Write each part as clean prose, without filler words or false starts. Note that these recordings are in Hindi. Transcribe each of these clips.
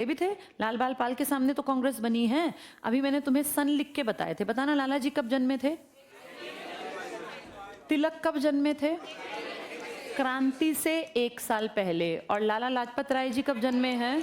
ये भी थे। लाल बाल पाल के सामने तो कांग्रेस बनी है। अभी मैंने तुम्हें सन लिख के बताए थे। बताना लाला जी कब जन्मे थे? तिलक कब जन्मे थे? क्रांति से 1 साल पहले। और लाला लाजपत राय जी कब जन्मे हैं?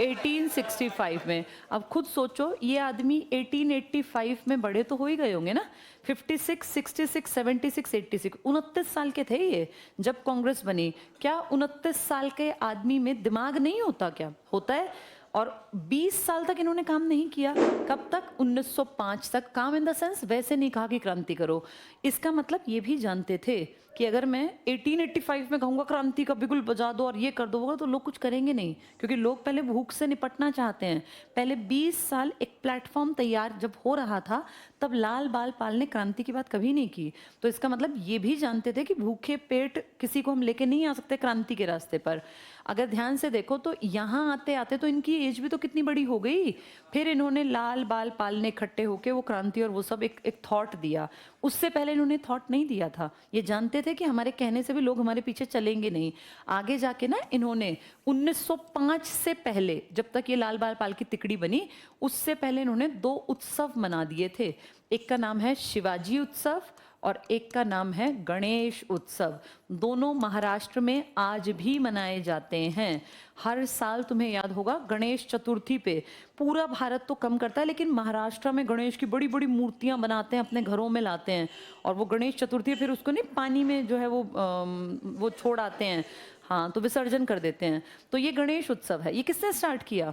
1865 में। अब खुद सोचो, ये आदमी 1885 में बड़े तो हो ही गए होंगे ना। 56, 66, 76, 86, 29 साल के थे ये जब कांग्रेस बनी। क्या 29 साल के आदमी में दिमाग नहीं होता? क्या होता है? और 20 साल तक इन्होंने काम नहीं किया। कब तक? 1905 तक। काम इन द सेंस वैसे नहीं कहा कि क्रांति करो। इसका मतलब ये भी जानते थे कि अगर मैं 1885 में कहूँगा क्रांति का बिगुल बजा दो और ये कर दो तो लोग कुछ करेंगे नहीं, क्योंकि लोग पहले भूख से निपटना चाहते हैं। पहले 20 साल एक प्लेटफॉर्म तैयार जब हो रहा था, तब लाल बाल पाल ने क्रांति की बात कभी नहीं की। तो इसका मतलब ये भी जानते थे कि भूखे पेट किसी को हम लेके नहीं आ सकते क्रांति के रास्ते पर। अगर ध्यान से देखो तो यहाँ आते आते तो इनकी एज भी तो कितनी बड़ी हो गई। फिर इन्होंने लाल बाल पाल ने इकट्ठे होके वो क्रांति और वो सब एक थॉट दिया। उससे पहले इन्होंने थॉट नहीं दिया था। ये जानते थे कि हमारे कहने से भी लोग हमारे पीछे चलेंगे नहीं। आगे जाके ना इन्होंने 1905 से पहले, जब तक ये लाल बाल पाल की तिकड़ी बनी, उससे पहले इन्होंने 2 उत्सव मना दिए थे। एक का नाम है शिवाजी उत्सव और एक का नाम है गणेश उत्सव। दोनों महाराष्ट्र में आज भी मनाए जाते हैं। हर साल तुम्हें याद होगा गणेश चतुर्थी पे पूरा भारत तो कम करता है, लेकिन महाराष्ट्र में गणेश की बड़ी बड़ी मूर्तियां बनाते हैं, अपने घरों में लाते हैं। और वो गणेश चतुर्थी फिर उसको नहीं पानी में जो है वो छोड़ आते हैं, हाँ, तो विसर्जन कर देते हैं। तो ये गणेश उत्सव है। ये किसने स्टार्ट किया?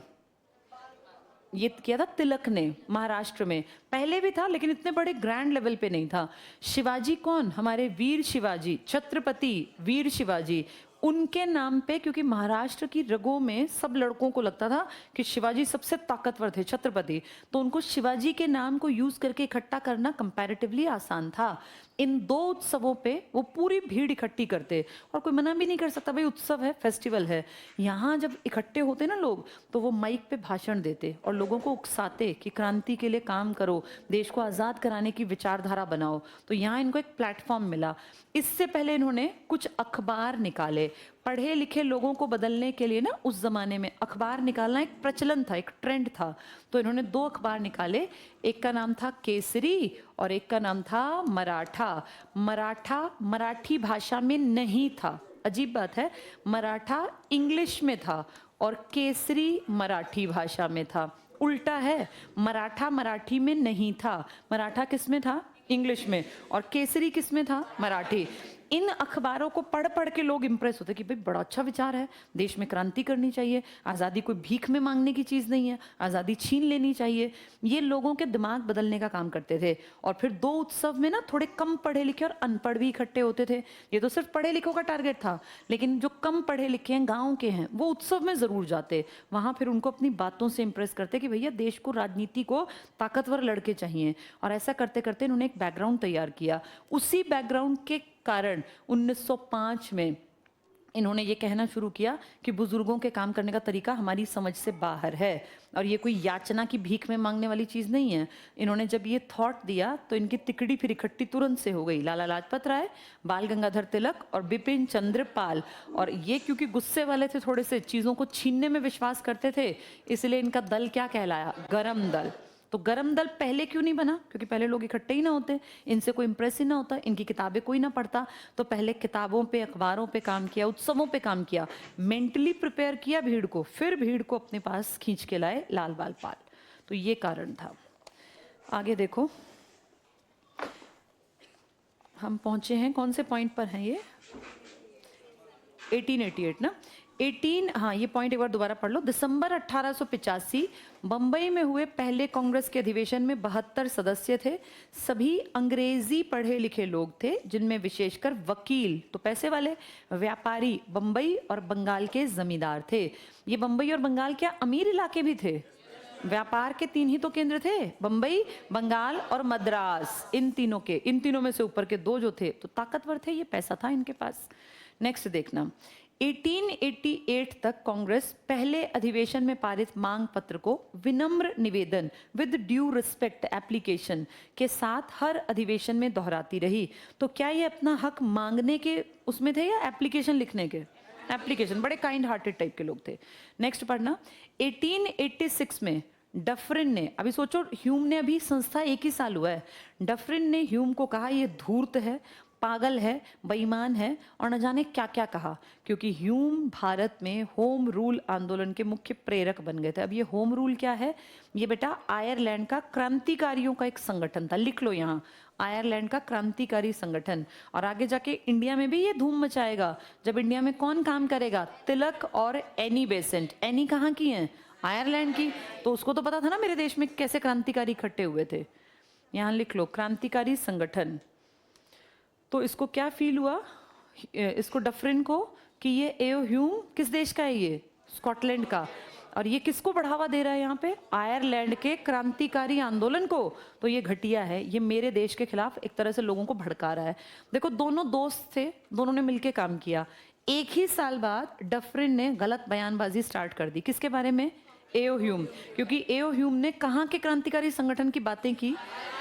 ये किया था तिलक ने, महाराष्ट्र में। पहले भी था लेकिन इतने बड़े ग्रैंड लेवल पे नहीं था। शिवाजी कौन? हमारे वीर शिवाजी, छत्रपति वीर शिवाजी, उनके नाम पे, क्योंकि महाराष्ट्र की रगों में सब लड़कों को लगता था कि शिवाजी सबसे ताकतवर थे, छत्रपति, तो उनको शिवाजी के नाम को यूज करके इकट्ठा करना कंपैरेटिवली आसान था। इन 2 उत्सवों पे वो पूरी भीड़ इकट्ठी करते और कोई मना भी नहीं कर सकता, भाई उत्सव है, फेस्टिवल है। यहाँ जब इकट्ठे होते ना लोग, तो वो माइक पे भाषण देते और लोगों को उकसाते कि क्रांति के लिए काम करो, देश को आज़ाद कराने की विचारधारा बनाओ। तो यहाँ इनको एक प्लेटफॉर्म मिला। इससे पहले इन्होंने कुछ अखबार निकाले। पढ़े लिखे लोगों को बदलने के लिए ना उस जमाने में अखबार निकालना एक प्रचलन था, एक ट्रेंड था। तो इन्होंने 2 अखबार निकाले। एक का नाम था केसरी और एक का नाम था मराठा। मराठा मराठी भाषा में नहीं था, अजीब बात है। मराठा इंग्लिश में था और केसरी मराठी भाषा में था। उल्टा है, मराठा मराठी में नहीं था। मराठा किस में था? इंग्लिश में। और केसरी किस में था? मराठी। इन अखबारों को पढ़ पढ़ के लोग इंप्रेस होते कि भाई बड़ा अच्छा विचार है, देश में क्रांति करनी चाहिए, आज़ादी कोई भीख में मांगने की चीज़ नहीं है, आज़ादी छीन लेनी चाहिए। ये लोगों के दिमाग बदलने का काम करते थे। और फिर 2 उत्सव में ना थोड़े कम पढ़े लिखे और अनपढ़ भी इकट्ठे होते थे। ये तो सिर्फ पढ़े लिखों का टारगेट था, लेकिन जो कम पढ़े लिखे हैं, गाँव के हैं, वो उत्सव में ज़रूर जाते। वहाँ फिर उनको अपनी बातों से इंप्रेस करते कि भैया देश को, राजनीति को ताकतवर लड़के चाहिए। और ऐसा करते करते इन्होंने एक बैकग्राउंड तैयार किया। उसी बैकग्राउंड के कारण 1905 में इन्होंने ये कहना शुरू किया कि बुजुर्गों के काम करने का तरीका हमारी समझ से बाहर है और ये कोई याचना की भीख में मांगने वाली चीज़ नहीं है। इन्होंने जब ये थॉट दिया तो इनकी तिकड़ी फिर इकट्ठी तुरंत से हो गई। लाला लाजपत राय, बाल गंगाधर तिलक और बिपिन चंद्र पाल। और ये क्योंकि गुस्से वाले थे, थोड़े से चीज़ों को छीनने में विश्वास करते थे, इसलिए इनका दल क्या कहलाया? गरम दल। तो गरम दल पहले क्यों नहीं बना? क्योंकि पहले लोग इकट्ठे ही ना होते, इनसे कोई इंप्रेस ही ना होता, इनकी किताबें कोई ना पढ़ता। तो पहले किताबों पे, अखबारों पे काम किया, उत्सवों पे काम किया, मेंटली प्रिपेयर किया भीड़ को, फिर भीड़ को अपने पास खींच के लाए लाल बाल पाल। तो ये कारण था। आगे देखो, हम पहुंचे हैं कौन से पॉइंट पर हैं? ये 1888 ना, 18, हाँ, ये पॉइंट एक बार दोबारा पढ़ लो। दिसंबर 1885 बंबई में हुए पहले कांग्रेस के अधिवेशन में 72 सदस्य थे। सभी अंग्रेजी पढ़े लिखे लोग थे, जिनमें विशेषकर वकील, तो पैसे वाले, व्यापारी, बंबई और बंगाल के जमींदार थे। ये बंबई और बंगाल क्या अमीर इलाके भी थे? व्यापार के 3 ही तो केंद्र थे, बंबई, बंगाल और मद्रास। इन तीनों में से ऊपर के 2 जो थे तो ताकतवर थे, ये पैसा था इनके पास। नेक्स्ट देखना, 1888 तक कांग्रेस पहले अधिवेशन में पारित मांग पत्र को विनम्र निवेदन, विद ड्यू रिस्पेक्ट एप्लीकेशन के साथ हर अधिवेशन में दोहराती रही। तो क्या ये अपना हक मांगने के उसमें थे या एप्लीकेशन लिखने के? एप्लीकेशन, बड़े काइंड हार्टेड टाइप के लोग थे। नेक्स्ट पढ़ना, 1886 में डफरिन ने, अभी सोचो ह्यूम ने अभी संस्था एक ही साल हुआ है, डफरिन ने ह्यूम को कहा ये धूर्त है, पागल है, बेईमान है और न जाने क्या क्या कहा, क्योंकि ह्यूम भारत में होम रूल आंदोलन के मुख्य प्रेरक बन गए थे। अब ये होम रूल क्या है? ये बेटा आयरलैंड का क्रांतिकारियों का एक संगठन था, लिख लो यहाँ, आयरलैंड का क्रांतिकारी संगठन। और आगे जाके इंडिया में भी ये धूम मचाएगा। जब इंडिया में कौन काम करेगा? तिलक और एनी बेसेंट। एनी कहाँ की हैं? आयरलैंड की। तो उसको तो पता था ना मेरे देश में कैसे क्रांतिकारी इकट्ठे हुए थे। यहाँ लिख लो क्रांतिकारी संगठन। तो इसको क्या फील हुआ, इसको डफरिन को, कि ये एओ ह्यूम किस देश का है? ये स्कॉटलैंड का। और ये किसको बढ़ावा दे रहा है यहाँ पे? आयरलैंड के क्रांतिकारी आंदोलन को। तो ये घटिया है, ये मेरे देश के खिलाफ एक तरह से लोगों को भड़का रहा है। देखो दोनों दोस्त थे, दोनों ने मिलकर काम किया। एक ही साल बाद डफरिन ने गलत बयानबाजी स्टार्ट कर दी। किसके बारे में? एओ ह्यूम। क्योंकि एओ ह्यूम ने कहाँ के क्रांतिकारी संगठन की बातें की?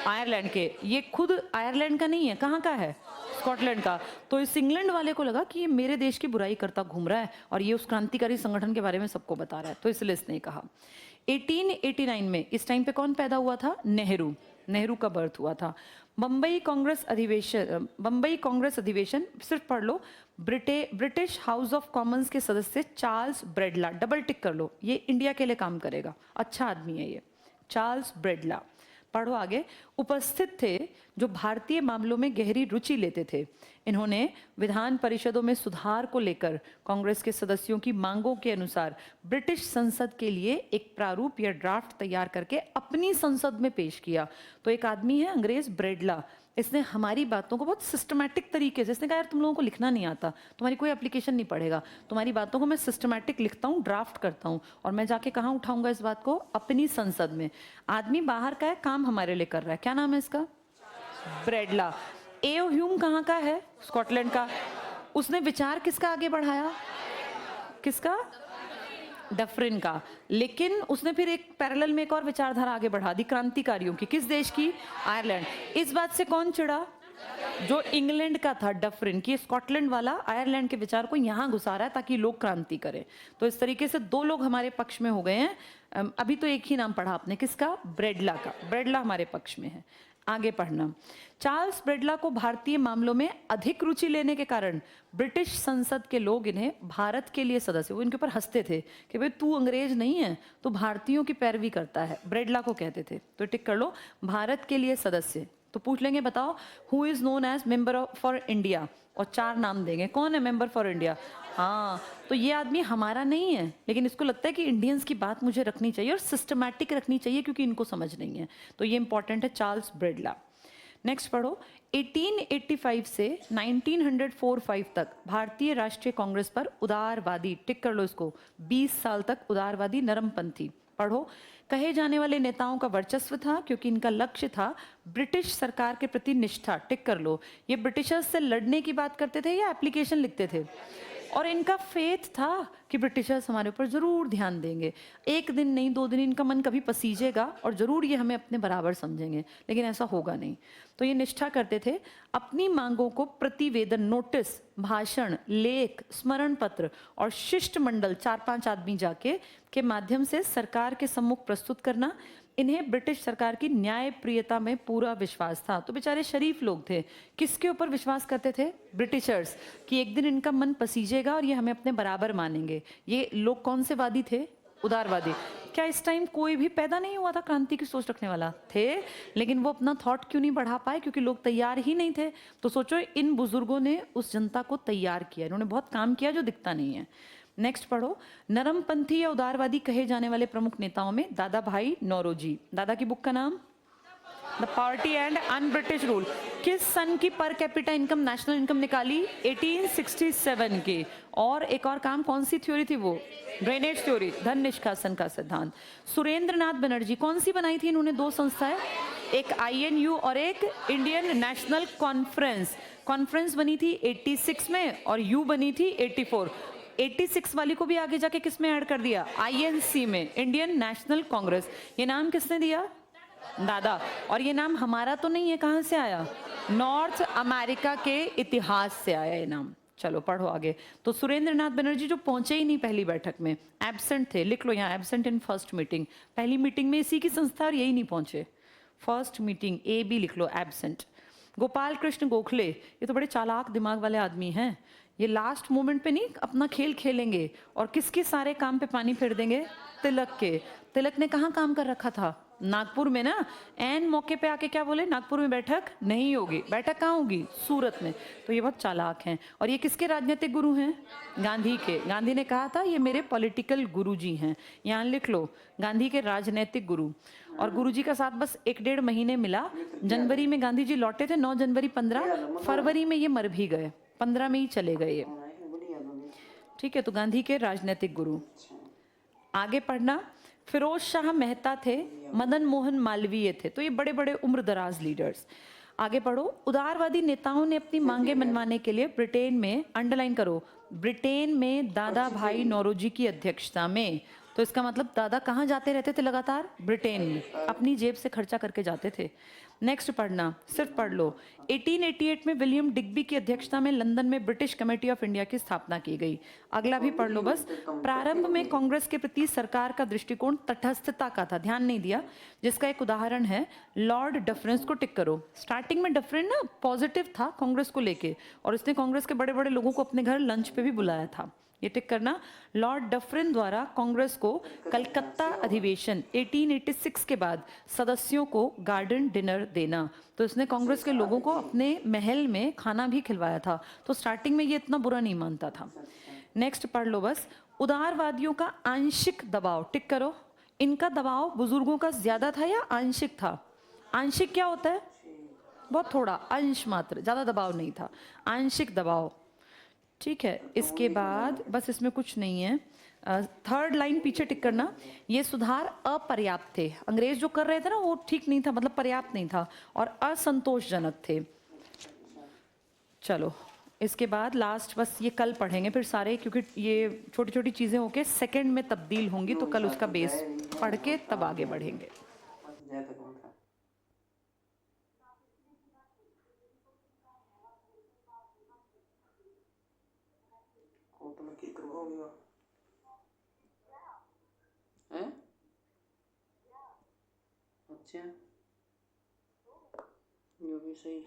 आयरलैंड के। ये खुद आयरलैंड का नहीं है, कहाँ का है? स्कॉटलैंड का। तो इस इंग्लैंड वाले को लगा कि ये मेरे देश की बुराई करता घूम रहा है और ये उस क्रांतिकारी संगठन के बारे में सबको बता रहा है, तो इसलिए इसने कहा। 1889 में इस टाइम पे कौन पैदा हुआ था? नेहरू। नेहरू का बर्थ हुआ था। बम्बई कांग्रेस अधिवेशन सिर्फ पढ़ लो। ब्रिटिश हाउस ऑफ कॉमन्स के सदस्य चार्ल्स ब्रेडला, डबल टिक कर लो, ये इंडिया के लिए काम करेगा, अच्छा आदमी है ये, चार्ल्स ब्रेडला। पढ़ो आगे। उपस्थित थे जो भारतीय मामलों में गहरी रुचि लेते थे। इन्होंने विधान परिषदों में सुधार को लेकर कांग्रेस के सदस्यों की मांगों के अनुसार ब्रिटिश संसद के लिए एक प्रारूप या ड्राफ्ट तैयार करके अपनी संसद में पेश किया। तो एक आदमी है अंग्रेज ब्रेडला, इसने हमारी बातों को बहुत सिस्टमैटिक तरीके से, इसने कहा यार तुम लोगों को लिखना नहीं आता, तुम्हारी कोई एप्लीकेशन नहीं पड़ेगा, तुम्हारी बातों को मैं सिस्टमैटिक लिखता हूँ, ड्राफ्ट करता हूँ और मैं जाके कहाँ उठाऊंगा इस बात को? अपनी संसद में। आदमी बाहर का है, काम हमारे लिए कर रहा है। क्या नाम है इसका? ब्रेडला। एओ ह्यूम कहाँ का है? स्कॉटलैंड का। उसने विचार किसका आगे बढ़ाया? किसका? डफरिन का। लेकिन उसने फिर एक पैरेलल में एक और विचारधारा आगे बढ़ा दी, क्रांतिकारियों की। किस देश की? आयरलैंड। इस बात से कौन चिढ़ा? जो इंग्लैंड का था डफरिन, की स्कॉटलैंड वाला आयरलैंड के विचार को यहाँ घुसा रहा है ताकि लोग क्रांति करें। तो इस तरीके से दो लोग हमारे पक्ष में हो गए हैं। अभी तो एक ही नाम पढ़ा आपने, किसका? ब्रेडला का। ब्रेडला हमारे पक्ष में है। आगे पढ़ना। चार्ल्स ब्रेडला को भारतीय मामलों में अधिक रुचि लेने के कारण ब्रिटिश संसद के लोग इन्हें भारत के लिए सदस्य, वो इनके ऊपर हंसते थे कि भाई तू अंग्रेज नहीं है, तो भारतीयों की पैरवी करता है, ब्रेडला को कहते थे। तो टिक कर लो, भारत के लिए सदस्य। तो पूछ लेंगे बताओ who is known as member for India, और 4 नाम देंगे, कौन है मेंबर फॉर इंडिया? हाँ, तो ये आदमी हमारा नहीं है, लेकिन इसको लगता है कि इंडियंस की बात मुझे रखनी चाहिए और सिस्टमैटिक रखनी चाहिए क्योंकि इनको समझ नहीं है। तो ये इंपॉर्टेंट है, चार्ल्स ब्रेडला। नेक्स्ट पढ़ो। 1885 से 1945 तक भारतीय राष्ट्रीय कांग्रेस पर उदारवादी, टिक कर लो इसको, 20 साल तक उदारवादी नरमपंथी, पढ़ो, कहे जाने वाले नेताओं का वर्चस्व था क्योंकि इनका लक्ष्य था ब्रिटिश सरकार के प्रति निष्ठा, टिक कर लो। ये ब्रिटिशर्स से लड़ने की बात करते थे या एप्लीकेशन लिखते थे? और इनका फेथ था कि ब्रिटिशर्स हमारे ऊपर जरूर ध्यान देंगे, एक दिन नहीं 2 दिन इनका मन कभी पसीजेगा और जरूर ये हमें अपने बराबर समझेंगे, लेकिन ऐसा होगा नहीं। तो ये निष्ठा करते थे। अपनी मांगों को प्रतिवेदन, नोटिस, भाषण, लेख, स्मरण पत्र और शिष्टमंडल 4-5 आदमी जाके के माध्यम से सरकार के सम्मुख प्रस्तुत करना। इन्हें ब्रिटिश सरकार की न्यायप्रियता में पूरा विश्वास था। तो बेचारे शरीफ लोग थे। किसके ऊपर विश्वास करते थे? ब्रिटिशर्स, कि एक दिन इनका मन पसीजेगा और ये हमें अपने बराबर मानेंगे। ये लोग कौन से वादी थे? उदारवादी। क्या इस टाइम कोई भी पैदा नहीं हुआ था क्रांति की सोच रखने वाला? थे, लेकिन वो अपना थॉट क्यों नहीं बढ़ा पाए? क्योंकि लोग तैयार ही नहीं थे। तो सोचो इन बुजुर्गों ने उस जनता को तैयार किया, इन्होंने बहुत काम किया जो दिखता नहीं है। नेक्स्ट पढ़ो। नरमपंथी या उदारवादी कहे जाने वाले प्रमुख नेताओं में दादा भाई नौरोजी। दादा की बुक का नाम? The party and un British rule. किस सन की per capita income, national income निकाली? 1867 की। और एक और काम, कौन सी थ्योरी थी वो? ड्रेनेज थ्योरी, धन निष्कासन का सिद्धांत। सुरेंद्र नाथ बनर्जी, कौन सी बनाई थी इन्होंने? 2 संस्थाएं, एक INU और एक इंडियन नेशनल कॉन्फ्रेंस। कॉन्फ्रेंस बनी थी 86 में और यू बनी थी 84। 86 वाली को भी आगे जाके किस में ऐड कर दिया? INC में, इंडियन नेशनल कांग्रेस। ये नाम किसने दिया? दादा। और ये नाम हमारा तो नहीं है, कहां से आया? नॉर्थ अमेरिका के इतिहास से आया ये नाम। चलो पढ़ो आगे। तो सुरेंद्र नाथ बनर्जी जो पहुंचे ही नहीं पहली बैठक में, एब्सेंट थे, लिख लो यहाँ एब्सेंट इन फर्स्ट मीटिंग। पहली मीटिंग में इसी की संस्था और यही नहीं पहुंचे, फर्स्ट मीटिंग ए बी लिख लो, एब्सेंट। गोपाल कृष्ण गोखले, ये तो बड़े चालाक दिमाग वाले आदमी हैं, ये लास्ट मोमेंट पे नहीं अपना खेल खेलेंगे और किसके सारे काम पे पानी फेर देंगे, तिलक के। तिलक ने कहाँ काम कर रखा था, नागपुर में ना, एन मौके पे आके क्या बोले, नागपुर में बैठक नहीं होगी, बैठक कहाँ होगी, सूरत में। तो ये बहुत चालाक हैं। और ये किसके राजनीतिक गुरु हैं, गांधी के। गांधी ने कहा था ये मेरे पॉलिटिकल गुरुजी हैं, यहाँ लिख लो, गांधी के राजनीतिक गुरु। और गुरुजी का साथ बस 1-1.5 महीने मिला। जनवरी में गांधी जी लौटे थे, 9 जनवरी 15, फरवरी में ये मर भी गए, 15 में ही चले गए ये। ठीक है, तो गांधी के राजनीतिक गुरु। आगे पढ़ना, फिरोज शाह मेहता थे, मदन मोहन मालवीय थे, तो ये बड़े बड़े उम्रदराज लीडर्स। आगे पढ़ो, उदारवादी नेताओं ने अपनी मांगे मनवाने के लिए ब्रिटेन में, अंडरलाइन करो, ब्रिटेन में दादा भाई नौरोजी की अध्यक्षता में। तो इसका मतलब दादा कहाँ जाते रहते थे लगातार, ब्रिटेन में, अपनी जेब से खर्चा करके जाते थे। नेक्स्ट पढ़ना, सिर्फ पढ़ लो। 1888 में विलियम डिग्बी की अध्यक्षता में लंदन में ब्रिटिश कमेटी ऑफ इंडिया की स्थापना की गई। अगला भी पढ़ लो बस। प्रारंभ में कांग्रेस के प्रति सरकार का दृष्टिकोण तटस्थता का था, ध्यान नहीं दिया, जिसका एक उदाहरण है लॉर्ड डफरिन को टिक करो। स्टार्टिंग में डफरिन ना पॉजिटिव था कांग्रेस को लेके, और इसने कांग्रेस के बड़े बड़े लोगों को अपने घर लंच पे भी बुलाया था, ये टिक करना। लॉर्ड डफरिन द्वारा कांग्रेस को कलकत्ता अधिवेशन 1886 के बाद सदस्यों को गार्डन डिनर देना, तो इसने कांग्रेस के लोगों को अपने महल में खाना भी खिलवाया था। तो स्टार्टिंग में ये इतना बुरा नहीं मानता था। नेक्स्ट पढ़ लो बस। उदारवादियों का आंशिक दबाव, टिक करो। इनका दबाव बुजुर्गों का ज्यादा था या आंशिक था? आंशिक क्या होता है, बहुत थोड़ा, अंश मात्र, ज्यादा दबाव नहीं था, आंशिक दबाव। ठीक है, इसके बाद बस इसमें कुछ नहीं है। थर्ड लाइन पीछे टिक करना, ये सुधार अपर्याप्त थे, अंग्रेज जो कर रहे थे ना वो ठीक नहीं था, मतलब पर्याप्त नहीं था और असंतोषजनक थे। चलो इसके बाद लास्ट बस ये कल पढ़ेंगे फिर सारे, क्योंकि ये छोटी छोटी चीजें होके सेकंड में तब्दील होंगी, तो कल उसका बेस पढ़ के तब आगे बढ़ेंगे। अच्छा, जो भी सही।